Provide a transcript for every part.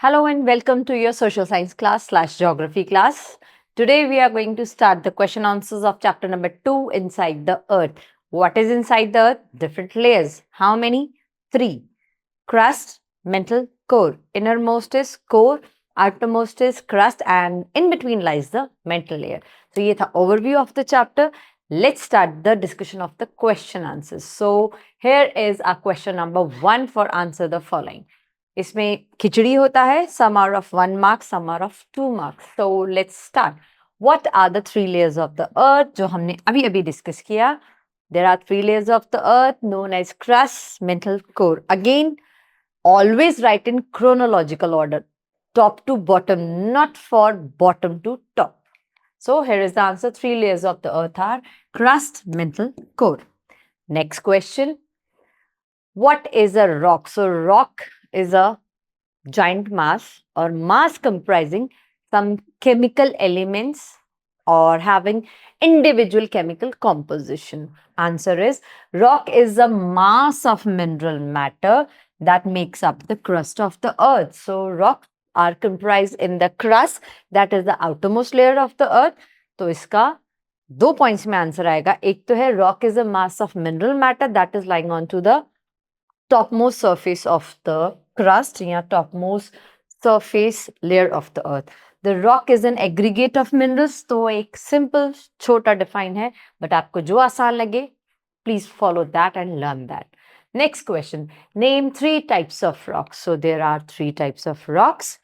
Hello and welcome to your social science class/geography class. Today we are going to start the question answers of chapter number 2, Inside the Earth. What is inside the Earth? Different layers. How many? 3. Crust, mantle, core. Innermost is core, outermost is crust, and in between lies the mantle layer. So ये था overview of the chapter. Let's start the discussion of the question answers. So here is our question number 1 for answer the following. इसमें खिचड़ी होता है, some are of 1 mark, some are of 2 marks. So let's start. What are the 3 layers of the earth जो हमने अभी discuss किया? There are 3 layers of the earth known as crust, mantle, core. Again, always write in chronological order, top to bottom, not for bottom to top. So here is the answer. 3 layers of the earth are crust, mantle, core. Next question. What is a rock? So rock is a giant mass or mass comprising some chemical elements or having individual chemical composition. Answer is rock is a mass of mineral matter that makes up the crust of the earth. So rocks are comprised in the crust, that is the outermost layer of the earth. तो इसका 2 points में answer आएगा. एक तो है rock is a mass of mineral matter that is lying onto the topmost surface of the crust या topmost surface layer of the earth. The rock is an aggregate of minerals. तो एक simple छोटा define है, but आपको जो आसान लगे, please follow that and learn that. Next question. Name 3 types of rocks. So there are 3 types of rocks.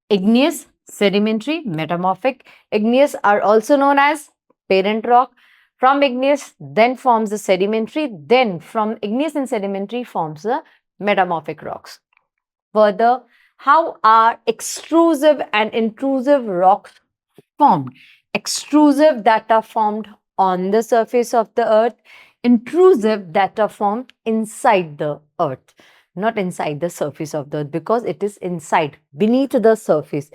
Igneous, sedimentary, metamorphic. Igneous are also known as parent rock. From igneous then forms the sedimentary, then from igneous and sedimentary forms the metamorphic rocks. Further, how are extrusive and intrusive rocks formed? Extrusive that are formed on the surface of the earth, intrusive that are formed inside the earth, not inside the surface of the earth because it is inside, beneath the surface.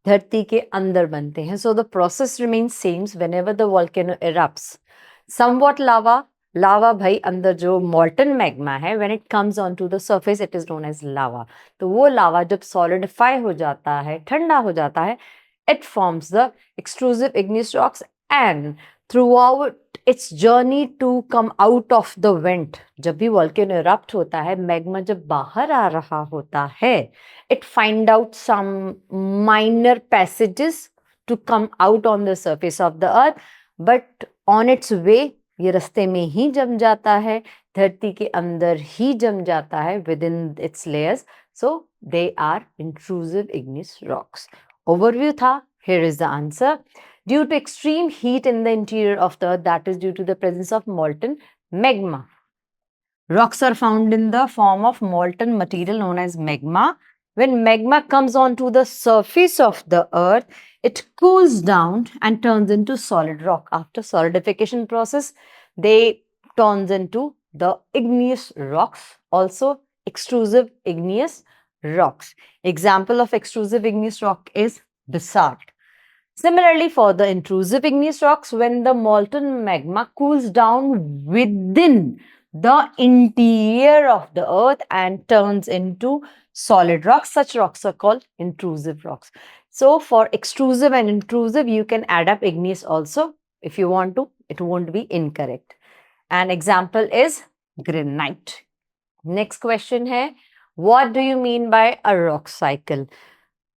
धरती के अंदर बनते हैं. So the process remains same whenever the volcano erupts. Somewhat lava भाई अंदर जो molten magma है, when it comes onto the surface it is known as lava. तो वो lava जब solidify हो जाता है, ठंडा हो जाता है, it forms the extrusive igneous rocks, and throughout its journey to come out of the vent, जब भी volcano erupt होता है, magma जब बाहर आ रहा होता है, it find out some minor passages to come out on the surface of the earth, but on its way ये रास्ते में ही जम जाता है, धरती के अंदर ही जम जाता है within its layers. So they are intrusive igneous rocks. Overview था. Here is the answer. Due to extreme heat in the interior of the earth, that is due to the presence of molten magma. Rocks are found in the form of molten material known as magma. When magma comes onto the surface of the earth, it cools down and turns into solid rock. After solidification process, they turns into the igneous rocks, also extrusive igneous rocks. Example of extrusive igneous rock is basalt. Similarly, for the intrusive igneous rocks, when the molten magma cools down within the interior of the earth and turns into solid rocks, such rocks are called intrusive rocks. So, for extrusive and intrusive, you can add up igneous also if you want to, it won't be incorrect. An example is granite. Next question hai, what do you mean by a rock cycle?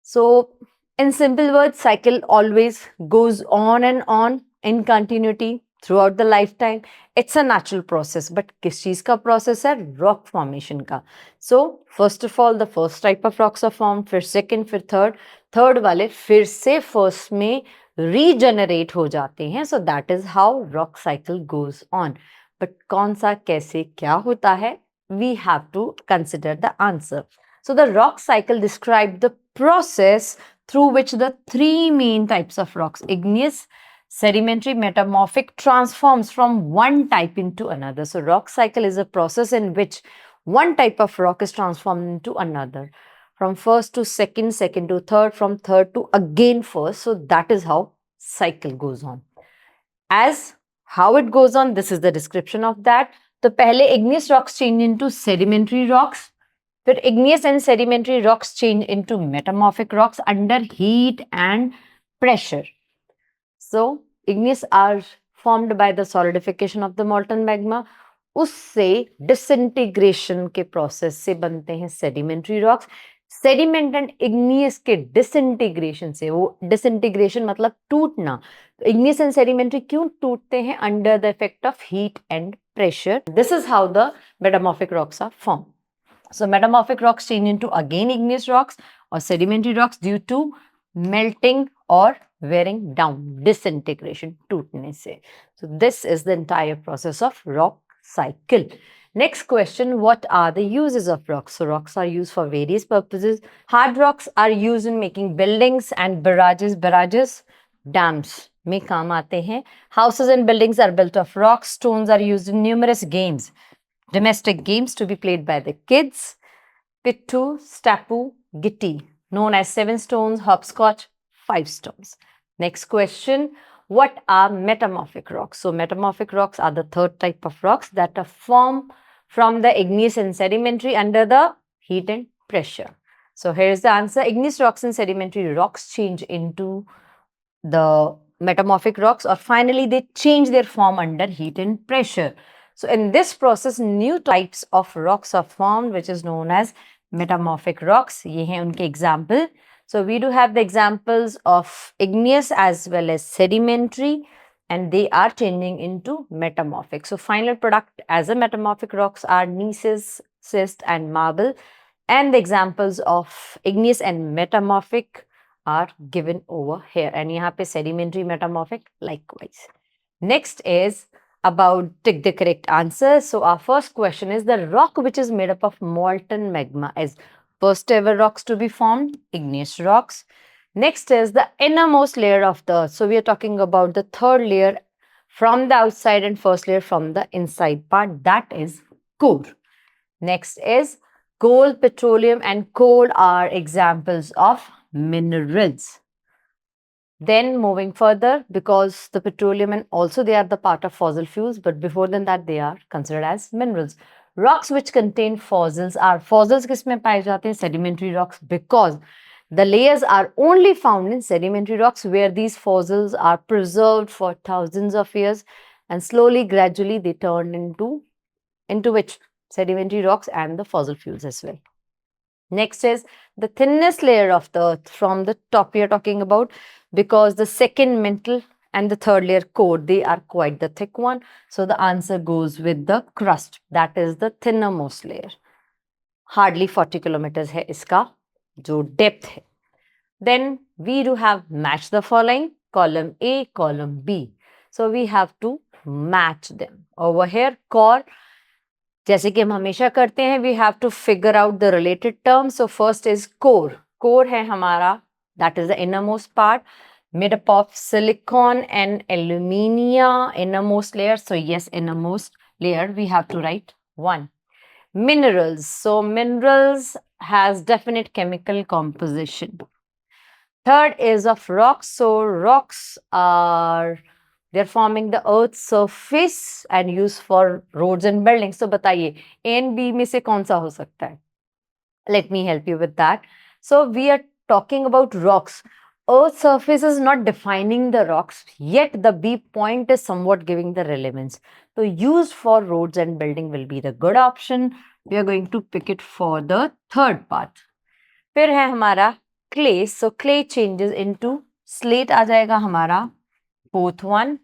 So, in simple words, cycle always goes on and on in continuity throughout the lifetime. It's a natural process, but किस चीज का process है? Rock formation का. So, first of all, the first type of rocks are formed, फिर second, फिर third. Third वाले फिर से first में regenerate हो जाते हैं. So, that is how rock cycle goes on. But कौन सा, कैसे, क्या होता है? We have to consider the answer. So, the rock cycle describes the process through which the 3 main types of rocks, igneous, sedimentary, metamorphic, transforms from one type into another. So, rock cycle is a process in which one type of rock is transformed into another. From first to second, second to third, from third to again first. So, that is how cycle goes on. As how it goes on, this is the description of that. तो पहले igneous rocks change into sedimentary rocks. फिर igneous and sedimentary rocks change into metamorphic rocks under heat and pressure. So igneous are formed by the solidification of the molten magma. उससे disintegration के process से बनते हैं sedimentary rocks. Sediment and igneous के disintegration से, वो disintegration मतलब टूटना. इग्नियस एंड सेडिमेंट्री क्यों टूटते हैं? Under the effect of heat and pressure. This is how the metamorphic rocks are formed. So metamorphic rocks change into again igneous rocks or sedimentary rocks due to melting or wearing down, disintegration, टूटने से. So this is the entire process of rock cycle. Next question, what are the uses of rocks? So rocks are used for various purposes. Hard rocks are used in making buildings and barrages. Barrages, dams में काम आते हैं. Houses and buildings are built of rocks. Stones are used in numerous games. Domestic games to be played by the kids. Pittu, Stapu, Gitti, known as 7 stones, hopscotch, 5 stones. Next question, what are metamorphic rocks? So metamorphic rocks are the third type of rocks that are formed from the igneous and sedimentary under the heat and pressure. So here's the answer. Igneous rocks and sedimentary rocks change into the metamorphic rocks, or finally they change their form under heat and pressure. So in this process, new types of rocks are formed, which is known as metamorphic rocks. ये हैं उनके example. So we do have the examples of igneous as well as sedimentary, and they are changing into metamorphic. So final product as a metamorphic rocks are gneisses, schist and marble, and the examples of igneous and metamorphic are given over here, and यहाँ पे sedimentary, metamorphic likewise. Next is about tick the correct answer. So our first question is, the rock which is made up of molten magma is first ever rocks to be formed, igneous rocks. Next is the innermost layer of the earth. So we are talking about the third layer from the outside and first layer from the inside part, that is core. Next is coal, petroleum and coal are examples of minerals. Then moving further, because the petroleum and also they are the part of fossil fuels, but before than that they are considered as minerals. Rocks which contain fossils are, fossils किसमें पाए जाते हैं? Sedimentary rocks, because the layers are only found in sedimentary rocks where these fossils are preserved for thousands of years, and slowly, gradually they turn into which? Sedimentary rocks and the fossil fuels as well. Next is the thinnest layer of the earth from the top we are talking about, because the second mantle and the third layer core, they are quite the thick one. So the answer goes with the crust, that is the thinnermost layer. Hardly 40 kilometers है इसका जो depth है. Then we do have match the following, column A, column B. So we have to match them. Over here core, जैसे कि हम हमेशा करते हैं, we have to figure out the related terms. So first is core. Core है हमारा, that is the innermost part, made up of silicon and alumina, innermost layer. So yes, innermost layer we have to write 1. Minerals. So minerals has definite chemical composition. Third is of rocks. So rocks are, they're forming the earth's surface and used for roads and buildings. So बताइए A and B में से कौन सा हो सकता है? Let me help you with that. So we are talking about rocks. Earth's surface is not defining the rocks, yet the B point is somewhat giving the relevance. So used for roads and building will be the good option. We are going to pick it for the third part. फिर है हमारा clay. So clay changes into slate आ जाएगा हमारा fourth one.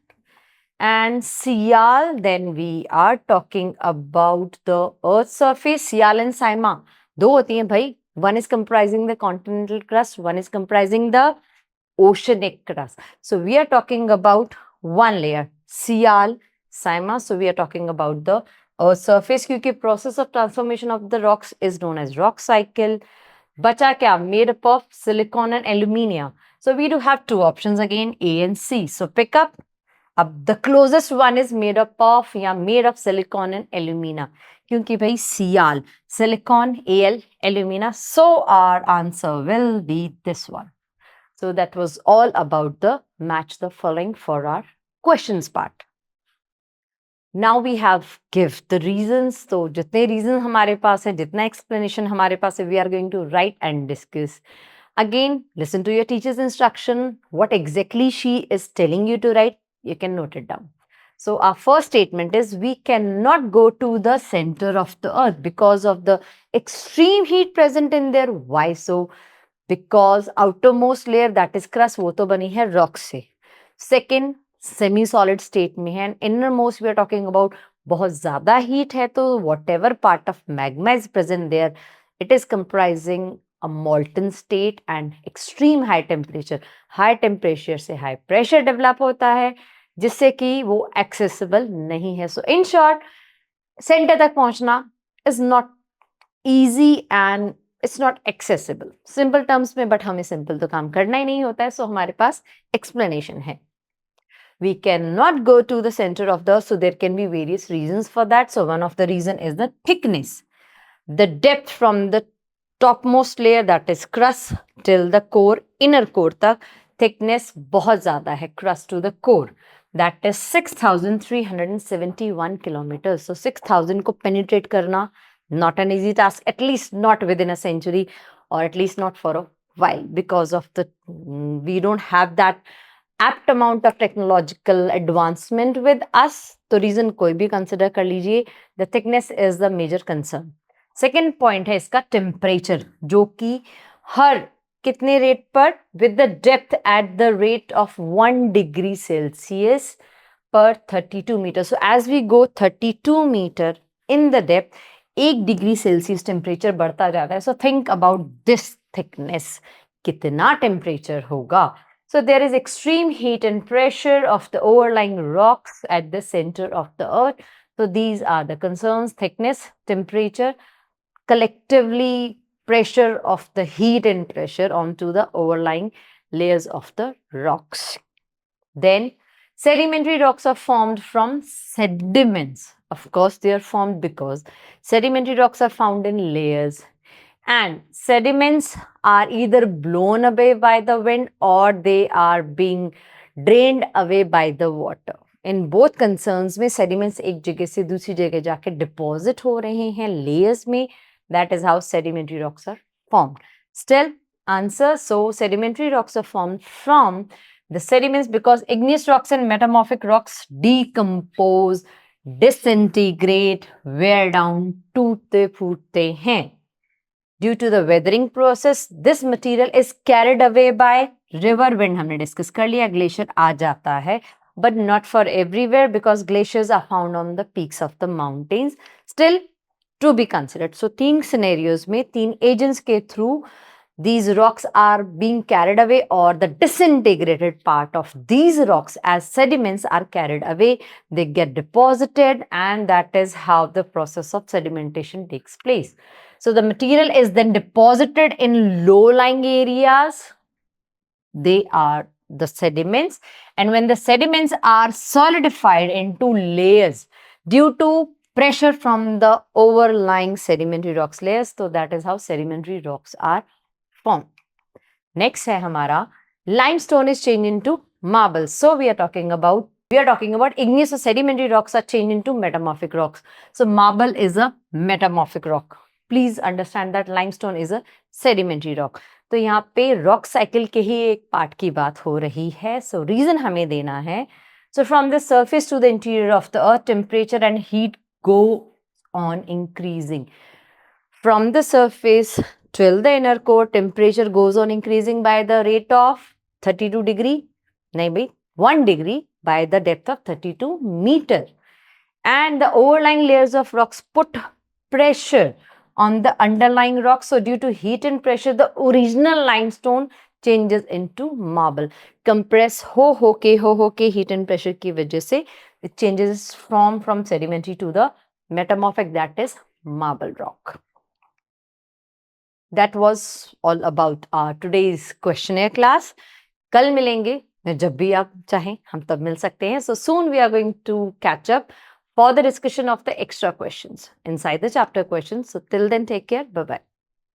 And Sial, then we are talking about the earth's surface. Sial and Saima, दो होती हैं भाई. One is comprising the continental crust, one is comprising the oceanic crust. So we are talking about one layer, Sial, Saima. So we are talking about the earth's surface, क्योंकि process of transformation of the rocks is known as rock cycle. बचा क्या? Made up of silicon and alumina. So we do have two options again, A and C. So pick up. अब the closest one is made up of या made of silicon and alumina, क्योंकि भाई Sial, silicon, Al, alumina. So our answer will be this one. So that was all about the match the following for our questions part. Now we have give the reasons. तो जितने reasons हमारे पास है, जितना explanation हमारे पास है, we are going to write and discuss. Again, listen to your teacher's instruction. What exactly she is telling you to write, you can note it down. So our first statement is we cannot go to the center of the earth because of the extreme heat present in there. Why so? Because outermost layer, that is crust, वो तो बनी है rock से. Second, semi solid state में है, and innermost we are talking about बहुत ज़्यादा heat है, तो whatever part of magma is present there, it is comprising a molten state and extreme high temperature. High temperature से high pressure develop होता है, जिससे कि वो accessible नहीं है. So in short, center तक पहुंचना is not easy and it's not accessible. Simple terms में, but हमें simple तो काम करना ही नहीं होता है, so हमारे पास explanation है. We cannot go to the center of the earth, so there can be various reasons for that. So one of the reason is the thickness, the depth from the topmost layer, that is crust, till the core, inner core तक thickness बहुत ज़्यादा है, crust to the core. That is 6,371 kilometers. So 6,000 को penetrate करना not an easy task, at least not within a century, or at least not for a while, because of the we don't have that apt amount of technological advancement with us. तो reason कोई भी consider कर लीजिए, the thickness is the major concern. Second point है इसका temperature, जो कि हर कितने रेट पर, with the depth at the rate of 1 degree Celsius per 32 meters. So as we go 32 meter in the depth, 1 degree Celsius temperature बढ़ता जा रहा है. So think about this thickness, कितना टेम्परेचर होगा. So there is extreme heat and pressure of the overlying rocks at the center of the earth. So these are the concerns: thickness, temperature, collectively pressure of the heat and pressure onto the overlying layers of the rocks. Then sedimentary rocks are formed from sediments. Of course, they are formed because sedimentary rocks are found in layers, and sediments are either blown away by the wind or they are being drained away by the water. In both concerns में sediments एक जगह से दूसरी जगह जाके deposit हो रहे हैं layers में. That is how sedimentary rocks are formed. Still, answer, so sedimentary rocks are formed from the sediments because igneous rocks and metamorphic rocks decompose, disintegrate, wear down, टूटते फूटते हैं. Due to the weathering process, this material is carried away by river wind. हमने discuss कर लिया, glacier आ जाता है, but not for everywhere because glaciers are found on the peaks of the mountains. Still to be considered. So 3 scenarios में 3 agents के through these rocks are being carried away, or the disintegrated part of these rocks as sediments are carried away. They get deposited, and that is how the process of sedimentation takes place. So the material is then deposited in low-lying areas. They are the sediments, and when the sediments are solidified into layers due to pressure from the overlying sedimentary rocks layers, so that is how sedimentary rocks are formed. Next है हमारा limestone is changed into marble. So we are talking about igneous or sedimentary rocks are changed into metamorphic rocks. So marble is a metamorphic rock. Please understand that limestone is a sedimentary rock. तो यहाँ पे rock cycle के ही एक part की बात हो रही है. So reason हमें देना है. So from the surface to the interior of the earth, temperature and heat go on increasing. From the surface till the inner core, temperature goes on increasing by the rate of 32 degree, maybe 1 degree by the depth of 32 meter. And the overlying layers of rocks put pressure on the underlying rock. So due to heat and pressure, the original limestone changes into marble. Compress हो के heat and pressure की वजह से it changes from sedimentary to the metamorphic, that is marble rock. That was all about our today's questionnaire class. कल मिलेंगे, जब भी आप चाहें हम तब मिल सकते हैं. So soon we are going to catch up for the discussion of the extra questions inside the chapter questions. So till then, take care. Bye-bye.